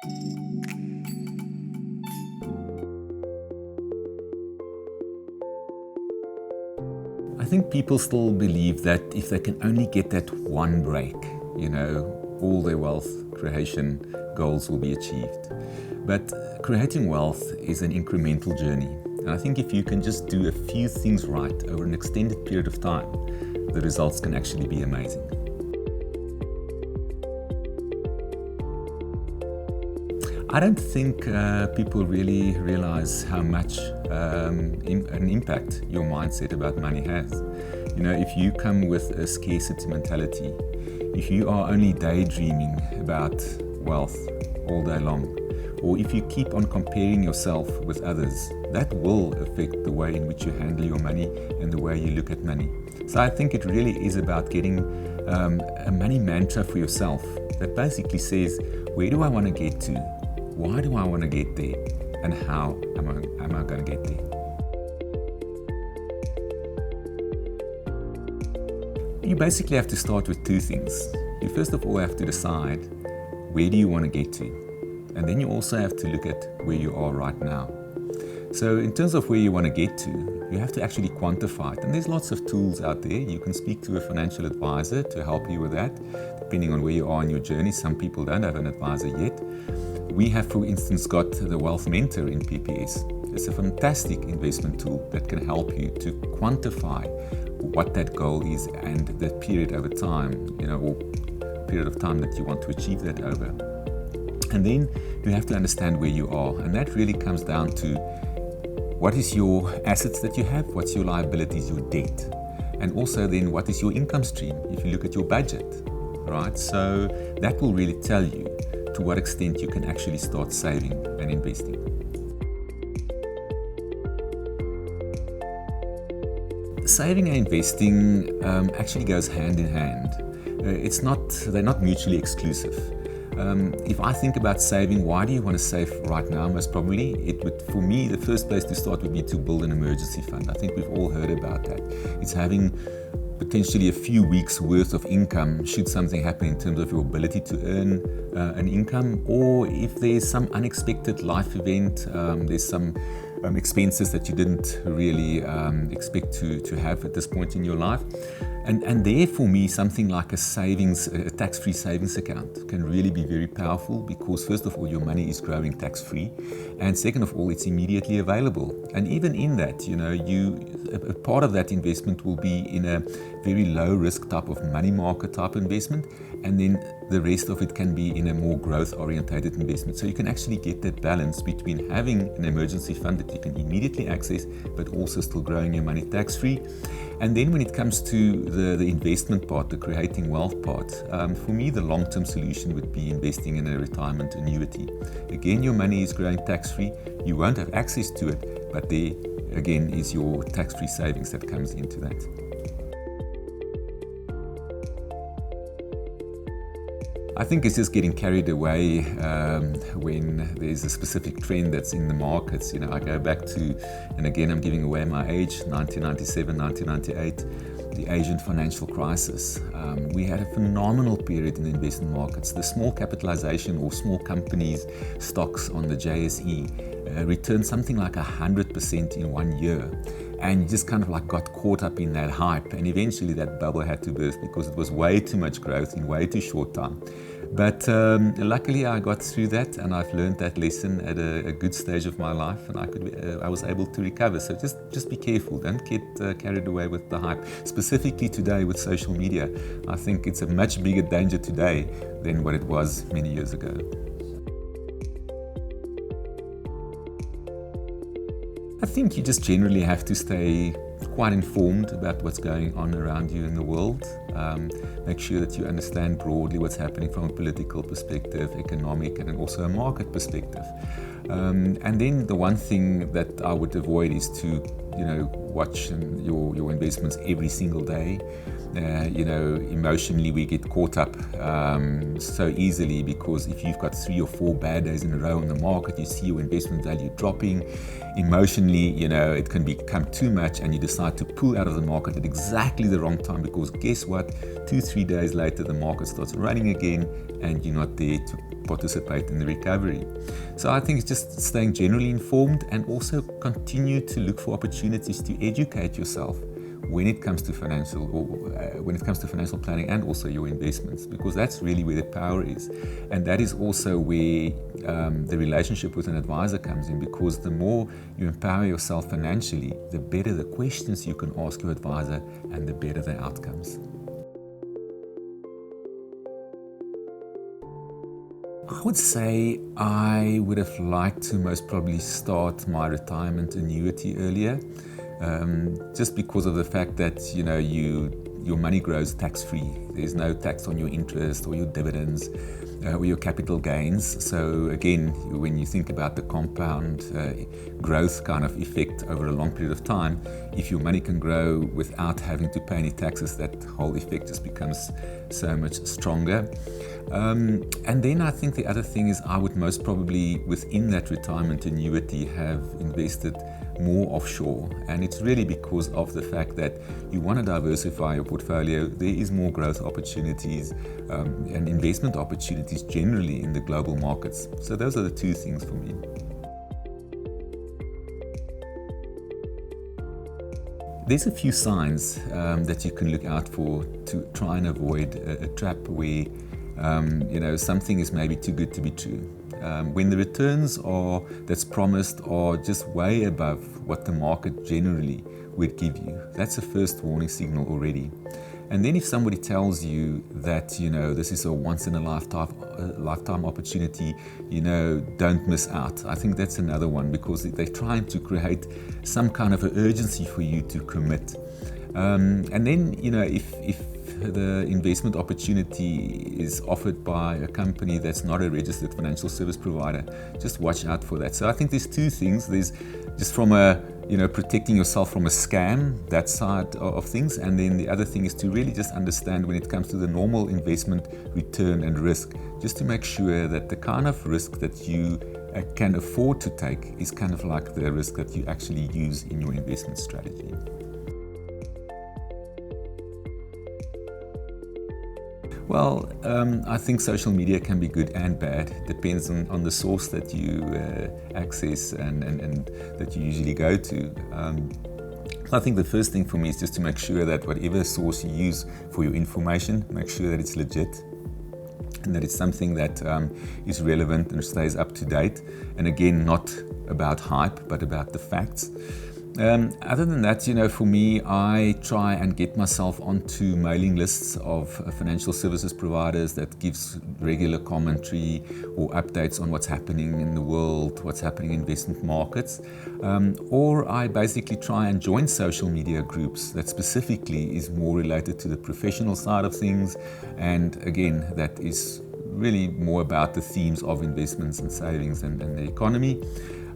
I think people still believe that if they can only get that one break, all their wealth creation goals will be achieved. But creating wealth is an incremental journey. And I think if you can just do a few things right over an extended period of time, the results can actually be amazing. I don't think people really realize how much an impact your mindset about money has. If you come with a scarcity mentality, if you are only daydreaming about wealth all day long, or if you keep on comparing yourself with others, that will affect the way in which you handle your money and the way you look at money. So I think it really is about getting a money mantra for yourself that basically says, where do I want to get to? Why do I want to get there? And how am I going to get there? You basically have to start with two things. You first of all have to decide, where do you want to get to? And then you also have to look at where you are right now. So in terms of where you want to get to, you have to actually quantify it. And there's lots of tools out there. You can speak to a financial advisor to help you with that, depending on where you are in your journey. Some people don't have an advisor yet. We have, for instance, got the Wealth Mentor in PPS. It's a fantastic investment tool that can help you to quantify what that goal is and the period over time, or period of time that you want to achieve that over. And then you have to understand where you are. And that really comes down to what is your assets that you have, what's your liabilities, your debt, and also then what is your income stream if you look at your budget, right? So that will really tell you to what extent you can actually start saving and investing. Saving and investing actually goes hand in hand. They're not mutually exclusive. If I think about saving, why do you want to save right now? Most probably, for me, the first place to start would be to build an emergency fund. I think we've all heard about that. It's having potentially a few weeks worth of income should something happen in terms of your ability to earn an income, or if there's some unexpected life event, there's some expenses that you didn't really expect to have at this point in your life. And there, for me, something like a tax-free savings account can really be very powerful, because first of all, your money is growing tax-free, and second of all, it's immediately available. And even in that, a part of that investment will be in a very low-risk type of money market type investment, and then the rest of it can be in a more growth-orientated investment. So you can actually get that balance between having an emergency fund that you can immediately access, but also still growing your money tax-free. And then when it comes to the investment part, the creating wealth part, for me, the long-term solution would be investing in a retirement annuity. Again, your money is growing tax-free. You won't have access to it, but there, again, is your tax-free savings that comes into that. I think it's just getting carried away when there's a specific trend that's in the markets. I go back to, and again, I'm giving away my age, 1997, 1998, the Asian financial crisis. We had a phenomenal period in the investment markets. The small capitalization or small companies stocks on the JSE returned something like 100% in 1 year. And you just kind of got caught up in that hype, and eventually that bubble had to burst because it was way too much growth in way too short time. But luckily I got through that, and I've learned that lesson at a good stage of my life, and I was able to recover. So just be careful, don't get carried away with the hype. Specifically today with social media, I think it's a much bigger danger today than what it was many years ago. I think you just generally have to stay quite informed about what's going on around you in the world. Make sure that you understand broadly what's happening from a political perspective, economic, and also a market perspective. And then the one thing that I would avoid is to, watch your investments every single day. Emotionally we get caught up so easily, because if you've got 3 or 4 bad days in a row on the market, you see your investment value dropping. Emotionally, it can become too much, and you decide to pull out of the market at exactly the wrong time, because guess what? 2-3 days later, the market starts running again, and you're not there to participate in the recovery. So I think it's just staying generally informed, and also continue to look for opportunities to educate yourself when it comes to financial planning, and also your investments, because that's really where the power is. And that is also where the relationship with an advisor comes in, because the more you empower yourself financially, the better the questions you can ask your advisor, and the better the outcomes. I would say I would have liked to most probably start my retirement annuity earlier, just because of the fact that your money grows tax-free. There's no tax on your interest or your dividends or your capital gains. So again, when you think about the compound growth kind of effect over a long period of time, if your money can grow without having to pay any taxes, that whole effect just becomes so much stronger. And then I think the other thing is, I would most probably within that retirement annuity have invested more offshore, and it's really because of the fact that you want to diversify your portfolio. There is more growth opportunities and investment opportunities generally in the global markets. So those are the two things for me. There's a few signs that you can look out for to try and avoid a trap where something is maybe too good to be true. When the returns that's promised are just way above what the market generally would give you, that's the first warning signal already. And then if somebody tells you that this is a once in a lifetime opportunity, don't miss out, I think that's another one, because they're trying to create some kind of an urgency for you to commit. And then if the investment opportunity is offered by a company that's not a registered financial service provider, just watch out for that. So I think there's two things. There's just from protecting yourself from a scam, that side of things, and then the other thing is to really just understand when it comes to the normal investment return and risk, just to make sure that the kind of risk that you can afford to take is kind of like the risk that you actually use in your investment strategy. Well, I think social media can be good and bad. It depends on the source that you access and that you usually go to. I think the first thing for me is just to make sure that whatever source you use for your information, make sure that it's legit and that it's something that is relevant and stays up to date. And again, not about hype, but about the facts. Other than that, for me, I try and get myself onto mailing lists of financial services providers that gives regular commentary or updates on what's happening in the world, what's happening in investment markets. Or I basically try and join social media groups that specifically is more related to the professional side of things. And again, that is really more about the themes of investments and savings and the economy.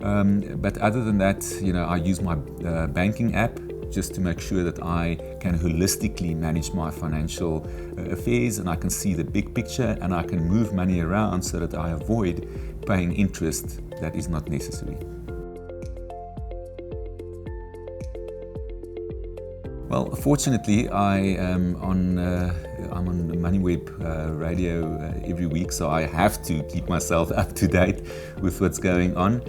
But other than that, I use my banking app just to make sure that I can holistically manage my financial affairs, and I can see the big picture, and I can move money around so that I avoid paying interest that is not necessary. Well, fortunately, I am I'm on MoneyWeb radio every week, so I have to keep myself up to date with what's going on.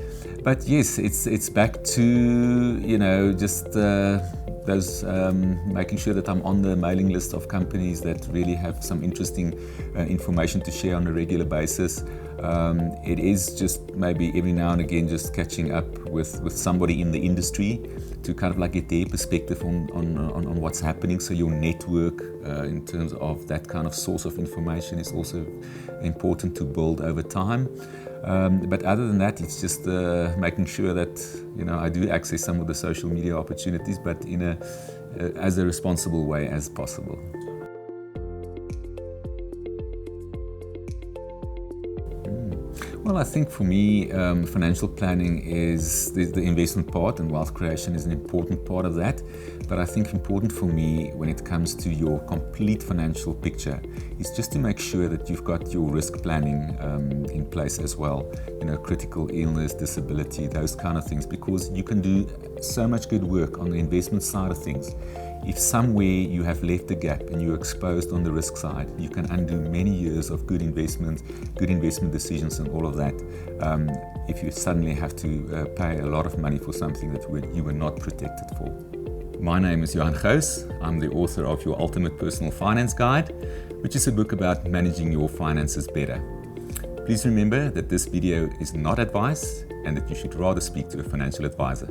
But yes, it's back to just those making sure that I'm on the mailing list of companies that really have some interesting information to share on a regular basis. It is just maybe every now and again just catching up with somebody in the industry to kind of like get their perspective on what's happening. So your network in terms of that kind of source of information is also important to build over time. But other than that, it's just making sure that I do access some of the social media opportunities, but in as a responsible way as possible. Well, I think for me, financial planning is the investment part, and wealth creation is an important part of that. But I think important for me when it comes to your complete financial picture is just to make sure that you've got your risk planning in place as well. Critical illness, disability, those kind of things, because you can do so much good work on the investment side of things. If somewhere you have left a gap and you're exposed on the risk side, you can undo many years of good investment decisions and all of that. If you suddenly have to pay a lot of money for something that you were not protected for. My name is Johan. I'm the author of Your Ultimate Personal Finance Guide, which is a book about managing your finances better. Please remember that this video is not advice and that you should rather speak to a financial advisor.